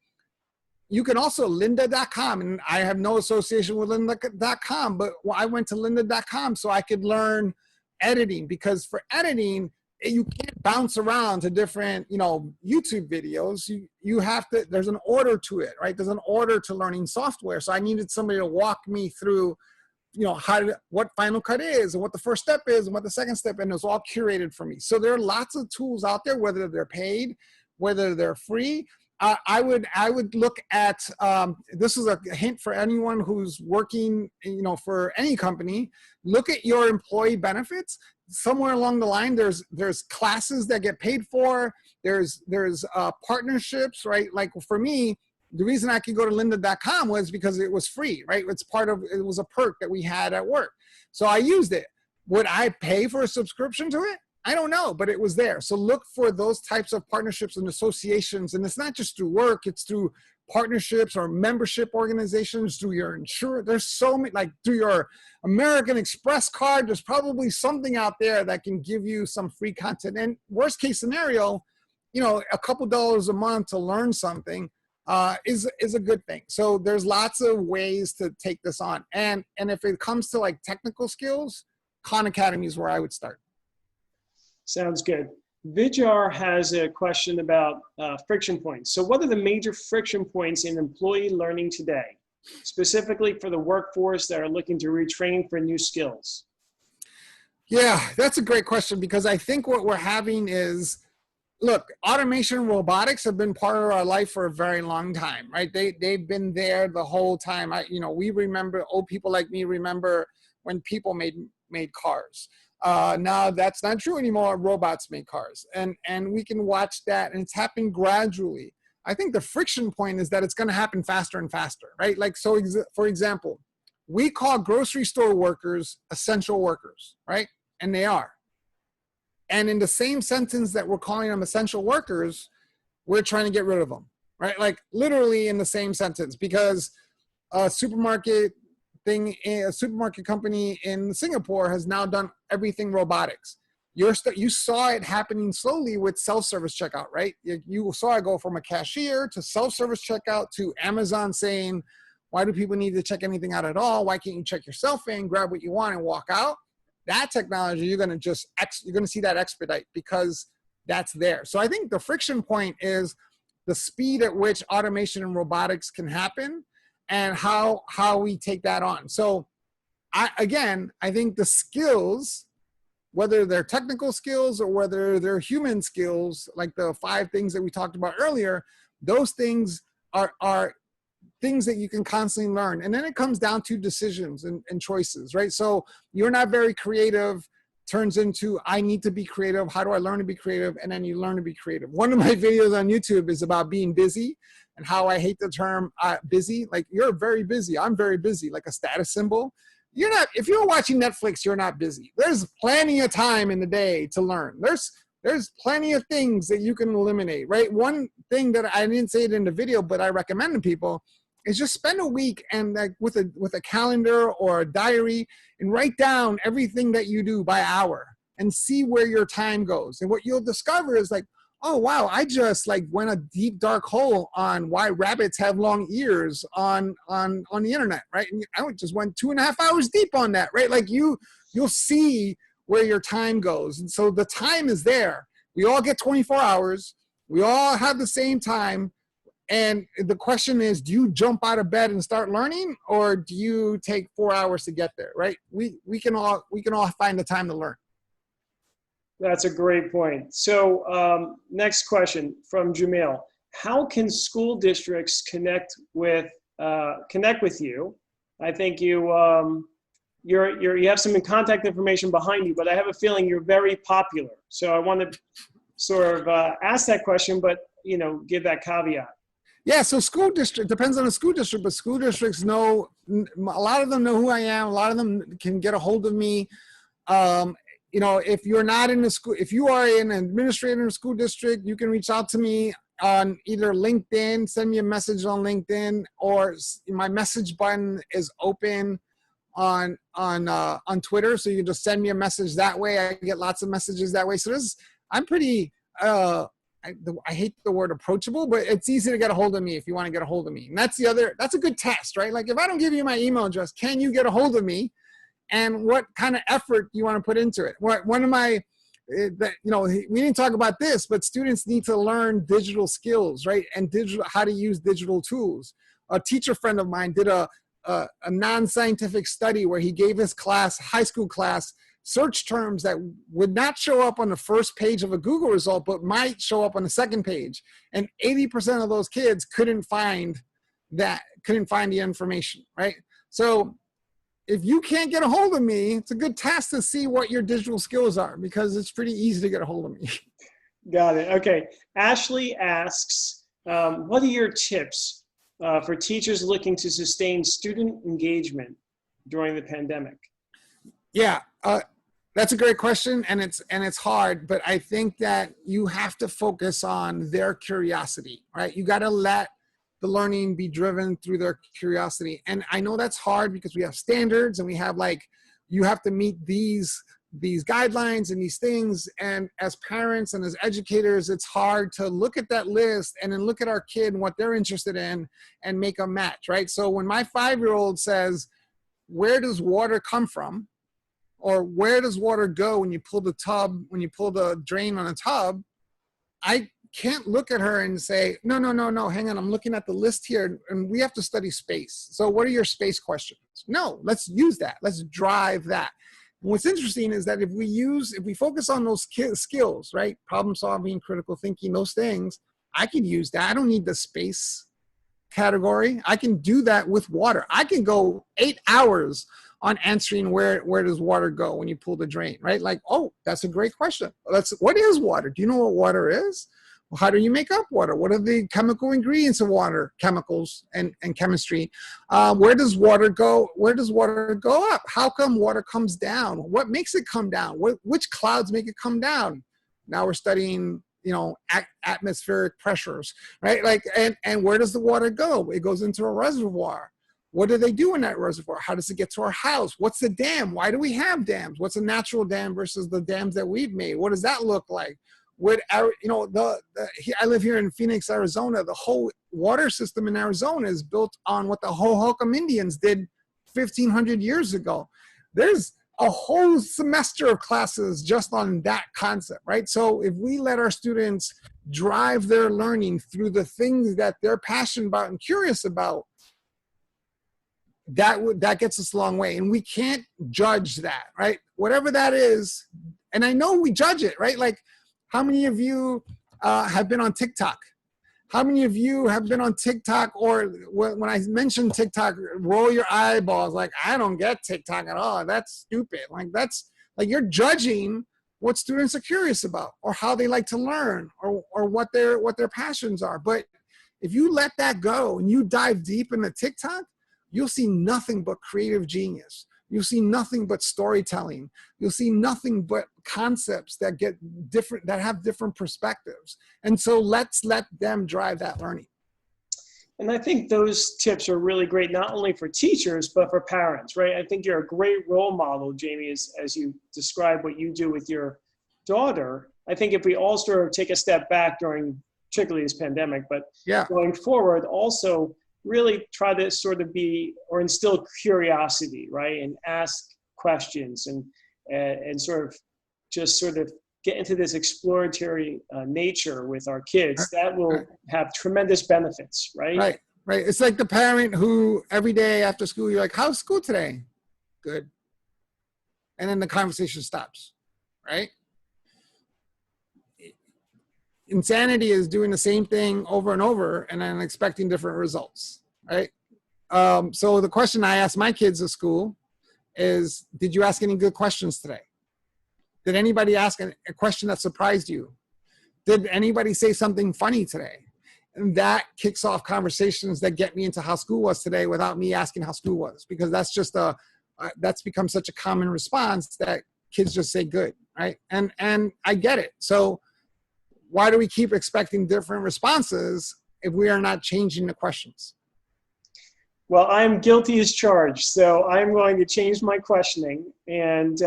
You can also lynda.com, and I have no association with lynda.com, but I went to lynda.com so I could learn editing, because for editing, you can't bounce around to different, YouTube videos. You have to, there's an order to it, right? There's an order to learning software. So I needed somebody to walk me through, what Final Cut is and what the first step is and what the second step, and it was all curated for me. So there are lots of tools out there, whether they're paid, whether they're free. I would look at, this is a hint for anyone who's working, for any company. Look at your employee benefits. Somewhere along the line, there's classes that get paid for. There's partnerships, right? Like for me, the reason I could go to lynda.com was because it was free, right? It was a perk that we had at work. So I used it. Would I pay for a subscription to it? I don't know, but it was there. So look for those types of partnerships and associations. And it's not just through work, it's through partnerships or membership organizations, through your insurance. There's so many, like through your American Express card, there's probably something out there that can give you some free content. And worst case scenario, a couple dollars a month to learn something is a good thing. So there's lots of ways to take this on. And if it comes to like technical skills, Khan Academy is where I would start. Sounds good. Vijar has a question about friction points. So what are the major friction points in employee learning today, specifically for the workforce that are looking to retrain for new skills? Yeah, that's a great question, because I think what we're having is, look, automation and robotics have been part of our life for a very long time, right? They've been there the whole time. We remember, old people like me remember when people made cars. Now that's not true anymore. Robots make cars, and we can watch that, and it's happened gradually. I think the friction point is that it's going to happen faster and faster, right? Like, so for example, we call grocery store workers essential workers, right? And they are. And in the same sentence that we're calling them essential workers, we're trying to get rid of them, right? Like literally in the same sentence, because a supermarket company in Singapore has now done everything robotics. You saw it happening slowly with self-service checkout, right? You saw it go from a cashier to self-service checkout to Amazon saying, why do people need to check anything out at all? Why can't you check yourself in, grab what you want, and walk out? That technology, you're going to see that expedite, because that's there. So I think the friction point is the speed at which automation and robotics can happen, and how we take that on. So I think the skills, whether they're technical skills or whether they're human skills, like the 5 things that we talked about earlier, those things are things that you can constantly learn. And then it comes down to decisions and choices, right? So you're not very creative turns into, I need to be creative. How do I learn to be creative? And then you learn to be creative. One of my videos on YouTube is about being busy and how I hate the term busy. Like, you're very busy. I'm very busy, like a status symbol. You're not, if you're watching Netflix, you're not busy. There's plenty of time in the day to learn. There's plenty of things that you can eliminate, right? One thing that I didn't say it in the video, but I recommend to people, is just spend a week and with a calendar or a diary and write down everything that you do by hour and see where your time goes. And what you'll discover is like, oh wow, I just went a deep dark hole on why rabbits have long ears on the internet, right? And I just went 2.5 hours deep on that, right? Like you'll see where your time goes. And so the time is there. We all get 24 hours. We all have the same time. And the question is, do you jump out of bed and start learning, or do you take 4 hours to get there, right? We can all find the time to learn. That's a great point. So next question from Jamil. How can school districts connect with you? I think you have some contact information behind you, but I have a feeling you're very popular. So I want to sort of ask that question, but give that caveat. Yeah, so school district, depends on the school district, but school districts know, a lot of them know who I am. A lot of them can get a hold of me. If you're not in the school, if you are an administrator in a school district, you can reach out to me on either LinkedIn, send me a message on LinkedIn, or my message button is open on Twitter. So you can just send me a message that way. I get lots of messages that way. So I'm pretty, I hate the word approachable, but it's easy to get a hold of me if you want to get a hold of me. And that's a good test, right? Like if I don't give you my email address, can you get a hold of me? And what kind of effort you want to put into it? One of my, we didn't talk about this, but students need to learn digital skills, right? And how to use digital tools. A teacher friend of mine did a non-scientific study where he gave his class, high school class, search terms that would not show up on the first page of a Google result, but might show up on the second page. And 80% of those kids couldn't find the information, right? So if you can't get a hold of me, it's a good test to see what your digital skills are, because it's pretty easy to get a hold of me. Got it. Okay. Ashley asks, what are your tips for teachers looking to sustain student engagement during the pandemic? Yeah, that's a great question, and it's hard, but I think that you have to focus on their curiosity, right? You got to let the learning be driven through their curiosity. And I know that's hard because we have standards and we have you have to meet these guidelines and these things. And as parents and as educators, it's hard to look at that list and then look at our kid and what they're interested in and make a match, right? So when my 5-year-old says, where does water come from? Or where does water go when you pull the drain on a tub? I can't look at her and say, no, hang on, I'm looking at the list here and we have to study space. So what are your space questions? No, let's use that. Let's drive that. What's interesting is that if we focus on those skills, right? Problem solving, critical thinking, those things, I can use that. I don't need the space category. I can do that with water. I can go 8 hours on answering where does water go when you pull the drain, right? Like, oh, that's a great question. What is water? Do you know what water is? Well, how do you make up water? What are the chemical ingredients of water, chemicals and chemistry? Where does water go? Where does water go up? How come water comes down? What makes it come down? Which clouds make it come down? Now we're studying, atmospheric pressures, right? Like, and where does the water go? It goes into a reservoir. What do they do in that reservoir? How does it get to our house? What's the dam? Why do we have dams? What's a natural dam versus the dams that we've made? What does that look like? I live here in Phoenix, Arizona. The whole water system in Arizona is built on what the Hohokam Indians did 1,500 years ago. There's a whole semester of classes just on that concept, right? So if we let our students drive their learning through the things that they're passionate about and curious about, that gets us a long way. And we can't judge that, right? Whatever that is, and I know we judge it, right? Like, how many of you have been on TikTok? How many of you have been on TikTok, or when I mention TikTok, roll your eyeballs like, I don't get TikTok at all. That's stupid. That's like you're judging what students are curious about or how they like to learn or what their passions are. But if you let that go and you dive deep into TikTok, you'll see nothing but creative genius. You'll see nothing but storytelling. You'll see nothing but concepts that have different perspectives. And so let's let them drive that learning. And I think those tips are really great, not only for teachers, but for parents, right? I think you're a great role model, Jaime, as you describe what you do with your daughter. I think if we all sort of take a step back during particularly this pandemic, but going forward, also really try to sort of instill curiosity, right? And ask questions and sort of get into this exploratory nature with our kids. That will have tremendous benefits, right? Right. It's like the parent who every day after school, you're like, how's school today? Good. And then the conversation stops, right? Insanity is doing the same thing over and over and then expecting different results, right? So the question I ask my kids at school is, did you ask any good questions today? Did anybody ask a question that surprised you? Did anybody say something funny today? And that kicks off conversations that get me into how school was today without me asking how school was, because that's just that's become such a common response that kids just say good, right? And I get it. So why do we keep expecting different responses if we are not changing the questions? Well, I'm guilty as charged, so I'm going to change my questioning, and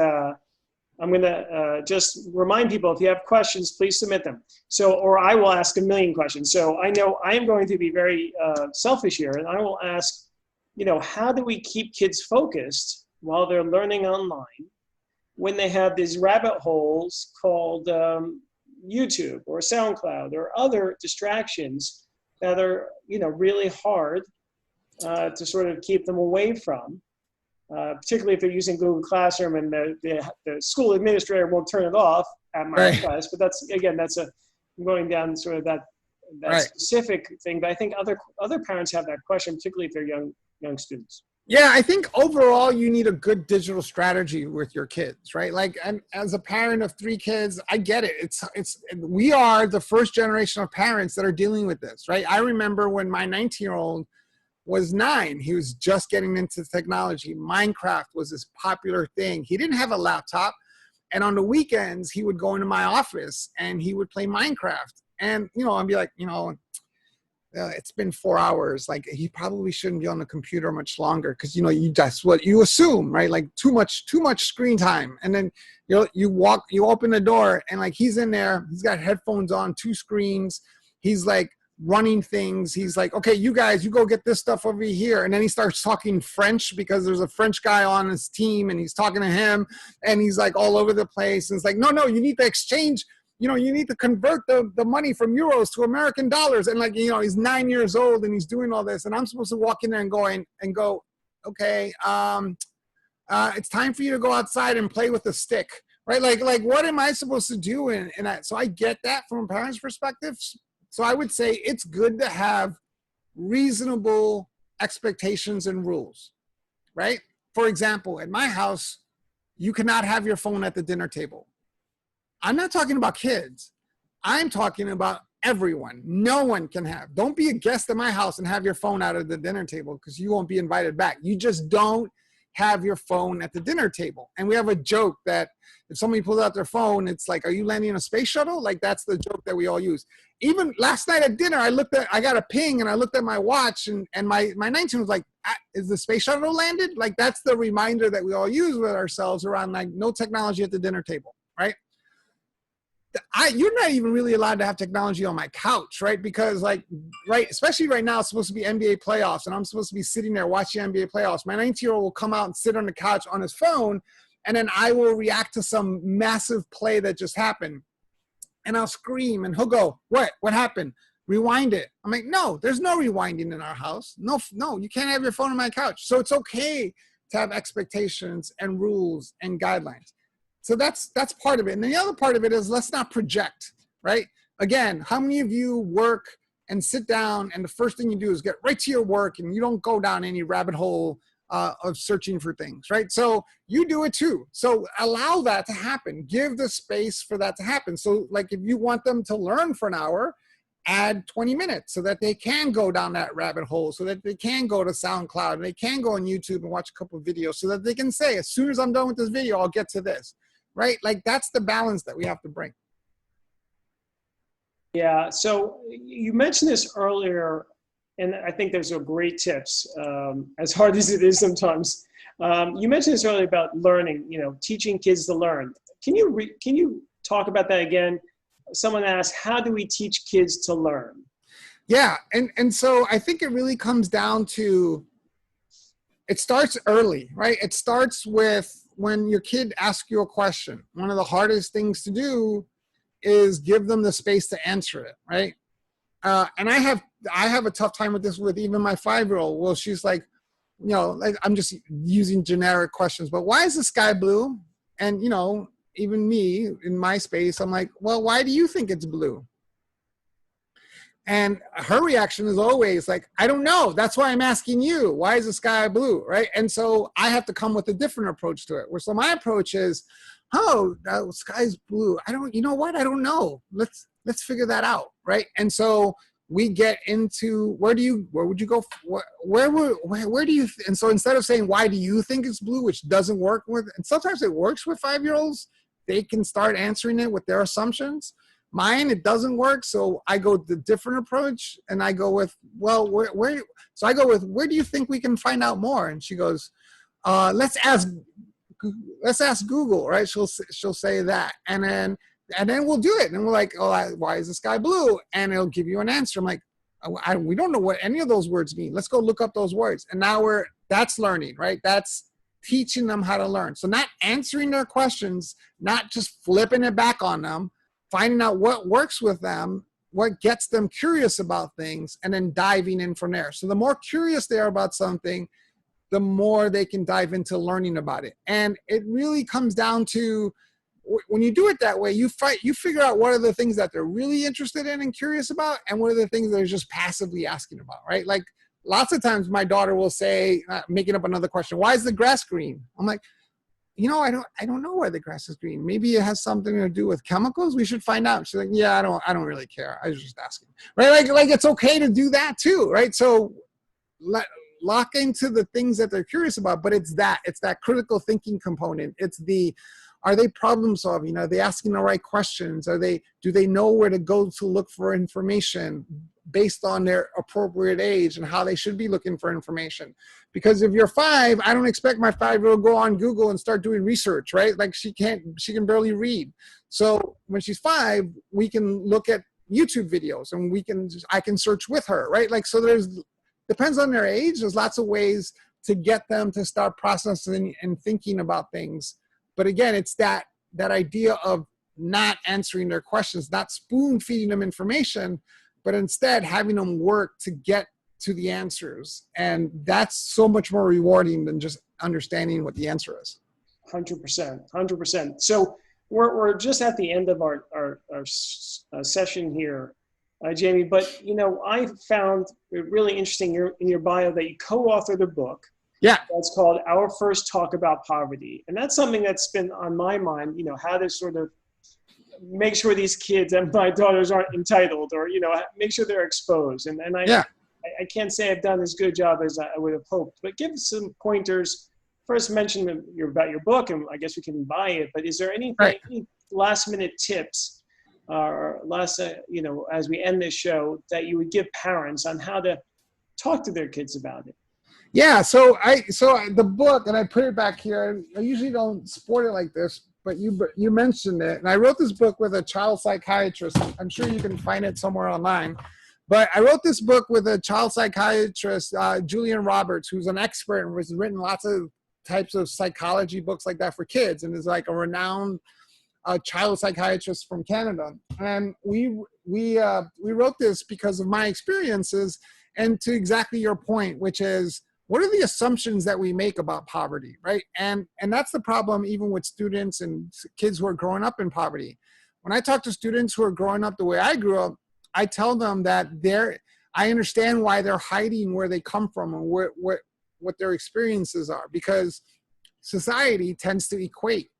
I'm going to just remind people, if you have questions, please submit them. Or I will ask a million questions. So I know I am going to be very selfish here, and I will ask, how do we keep kids focused while they're learning online when they have these rabbit holes called YouTube or SoundCloud or other distractions that are, really hard to sort of keep them away from, particularly if they're using Google Classroom and the school administrator won't turn it off at my request. But I'm going down sort of that specific thing. But I think other parents have that question, particularly if they're young students. Yeah, I think overall you need a good digital strategy with your kids, right? Like, and as a parent of 3 kids, I get it. We are the first generation of parents that are dealing with this, right? I remember when my 19-year-old was 9, he was just getting into technology. Minecraft was this popular thing. He didn't have a laptop, and on the weekends he would go into my office and he would play Minecraft. And I'd be like, it's been 4 hours. Like, he probably shouldn't be on the computer much longer, because that's what you assume, right? Like too much screen time. And then you open the door and like he's in there, he's got headphones on, 2 screens. He's like running things. He's like, okay, you guys, you go get this stuff over here. And then he starts talking French because there's a French guy on his team and he's talking to him, and he's like all over the place. And it's like, no, you need to exchange. You need to convert the money from euros to American dollars. And like, he's 9 years old and he's doing all this. And I'm supposed to walk in there and go, okay, It's time for you to go outside and play with a stick, right? Like what am I supposed to do? So I get that from a parent's perspective. So I would say it's good to have reasonable expectations and rules, right? For example, at my house, you cannot have your phone at the dinner table. I'm not talking about kids. I'm talking about everyone. No one can have. Don't be a guest at my house and have your phone out at the dinner table because you won't be invited back. You just don't have your phone at the dinner table. And we have a joke that if somebody pulls out their phone, it's like, are you landing in a space shuttle? Like that's the joke that we all use. Even last night at dinner, I got a ping and I looked at my watch and my 19 was like, is the space shuttle landed? Like that's the reminder that we all use with ourselves around like no technology at the dinner table, right? You're not even really allowed to have technology on my couch, right? Because right, especially right now, it's supposed to be NBA playoffs and I'm supposed to be sitting there watching NBA playoffs. My 19-year-old will come out and sit on the couch on his phone and then I will react to some massive play that just happened. And I'll scream and he'll go, what happened? Rewind it. I'm like, no, there's no rewinding in our house. No, you can't have your phone on my couch. So it's okay to have expectations and rules and guidelines. So that's part of it. And the other part of it is let's not project, right? Again, how many of you work and sit down and the first thing you do is get right to your work and you don't go down any rabbit hole of searching for things, right? So you do it too. So allow that to happen. Give the space for that to happen. So like if you want them to learn for an hour, add 20 minutes so that they can go down that rabbit hole, so that they can go to SoundCloud and they can go on YouTube and watch a couple of videos so that they can say, as soon as I'm done with this video, I'll get to this. Right? Like that's the balance that we have to bring. Yeah, so you mentioned this earlier, and I think those are great tips, as hard as it is sometimes. You mentioned this earlier about learning, teaching kids to learn. Can you talk about that again? Someone asked, how do we teach kids to learn? Yeah, and so I think it really comes down to, it starts early, right? It starts with when your kid asks you a question. One of the hardest things to do is give them the space to answer it, right? And I have a tough time with this with even my 5-year-old. Well, she's like, like I'm just using generic questions, but why is the sky blue? And even me in my space, I'm like, well, why do you think it's blue? And her reaction is always like, I don't know. That's why I'm asking you. Why is the sky blue, right? And so I have to come with a different approach to it. So my approach is, the sky's blue. You know what? I don't know. Let's figure that out, right? And so we get into where would you go? Where do you? And so instead of saying why do you think it's blue, which doesn't work with, and sometimes it works with 5-year-olds, they can start answering it with their assumptions. Mine, it doesn't work, so I go the different approach, and I go with, well, where? So I go with, where do you think we can find out more? And she goes, let's ask Google, right? She'll say that, and then we'll do it, and we're like, oh, why is the sky blue? And it'll give you an answer. I'm like, we don't know what any of those words mean. Let's go look up those words, and now that's learning, right? That's teaching them how to learn. So not answering their questions, not just flipping it back on them. Finding out what works with them, what gets them curious about things, and then diving in from there. So the more curious they are about something, the more they can dive into learning about it. And it really comes down to, when you do it that way, you figure out what are the things that they're really interested in and curious about, and what are the things they're just passively asking about, right? Like lots of times my daughter will say, making up another question, why is the grass green? I'm like, I don't know why the grass is green. Maybe it has something to do with chemicals. We should find out. She's like, yeah, I don't really care. I was just asking, right? Like it's okay to do that too, right? So lock into the things that they're curious about, but it's that critical thinking component. Are they problem solving? Are they asking the right questions? Do they know where to go to look for information based on their appropriate age and how they should be looking for information? Because if you're 5, I don't expect my 5-year-old to go on Google and start doing research, right? Like she can barely read. So when she's 5, we can look at YouTube videos and I can search with her, right? Like, so depends on their age. There's lots of ways to get them to start processing and thinking about things. But again, it's that idea of not answering their questions, not spoon feeding them information, but instead having them work to get to the answers. And that's so much more rewarding than just understanding what the answer is. 100%. So we're just at the end of our session here, Jamie. But I found it really interesting in your bio that you co-authored a book. Yeah. That's called Our First Talk About Poverty, and that's something that's been on my mind. How to sort of make sure these kids and my daughters aren't entitled, or make sure they're exposed. And I can't say I've done as good a job as I would have hoped, but give us some pointers. First, mention about your book, and I guess we can buy it. But is there any last minute tips, or as we end this show, that you would give parents on how to talk to their kids about it? Yeah. So the book, and I put it back here. I usually don't sport it like this, but you mentioned it, and I wrote this book with a child psychiatrist. I'm sure you can find it somewhere online. But I wrote this book with a child psychiatrist, Julian Roberts, who's an expert and has written lots of types of psychology books like that for kids, and is like a renowned child psychiatrist from Canada. And we wrote this because of my experiences, and to exactly your point, which is, what are the assumptions that we make about poverty, right? And that's the problem even with students and kids who are growing up in poverty. When I talk to students who are growing up the way I grew up, I tell them that I understand why they're hiding where they come from and what their experiences are, because society tends to equate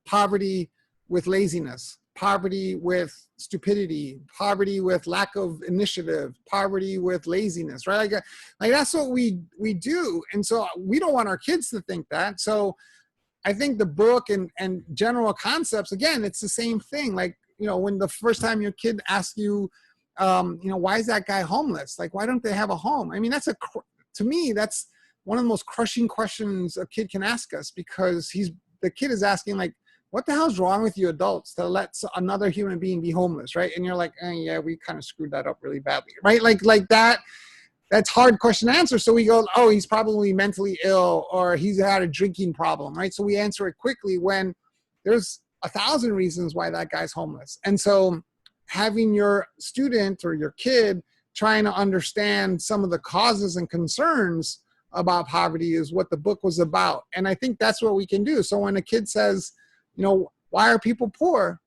poverty with laziness, poverty with stupidity, poverty with lack of initiative, poverty with laziness, right? Like that's what we do. And so we don't want our kids to think that. So I think the book and general concepts, again, it's the same thing. Like, when the first time your kid asks you, why is that guy homeless? Like, why don't they have a home? I mean, to me, that's one of the most crushing questions a kid can ask us, because the kid is asking, like, what the hell's wrong with you adults to let another human being be homeless, right? And you're like, yeah, we kind of screwed that up really badly, right? Like that's hard question to answer. So we go, oh, he's probably mentally ill, or he's had a drinking problem, right? So we answer it quickly when there's 1,000 reasons why that guy's homeless. And so having your student or your kid trying to understand some of the causes and concerns about poverty is what the book was about. And I think that's what we can do. So when a kid says, why are people poor?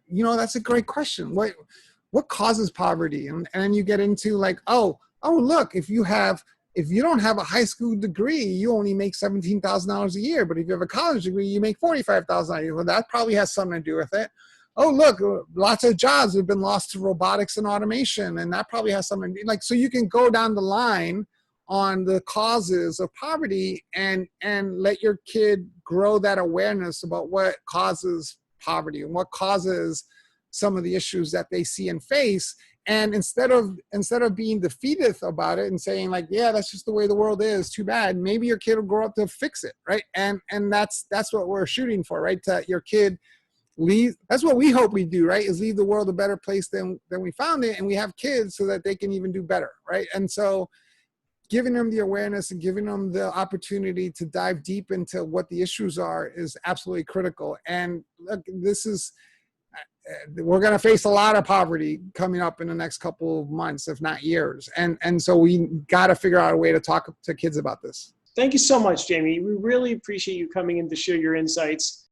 That's a great question. What causes poverty? And then you get into like, oh, look, if you don't have a high school degree, you only make $17,000 a year. But if you have a college degree, you make $45,000 a year. Well, that probably has something to do with it. Oh, look, lots of jobs have been lost to robotics and automation, and that probably has something to do. Like, so you can go down the line on the causes of poverty and let your kid grow that awareness about what causes poverty and what causes some of the issues that they see and face. And instead of being defeated about it and saying like, yeah, that's just the way the world is, too bad, maybe your kid will grow up to fix it, right? And that's what we're shooting for, right? To your kid leave. That's what we hope we do, right? Is leave the world a better place than we found it, and we have kids so that they can even do better, right? And so giving them the awareness and giving them the opportunity to dive deep into what the issues are is absolutely critical. And look, we're going to face a lot of poverty coming up in the next couple of months, if not years. And so we got to figure out a way to talk to kids about this. Thank you so much, Jamie. We really appreciate you coming in to share your insights.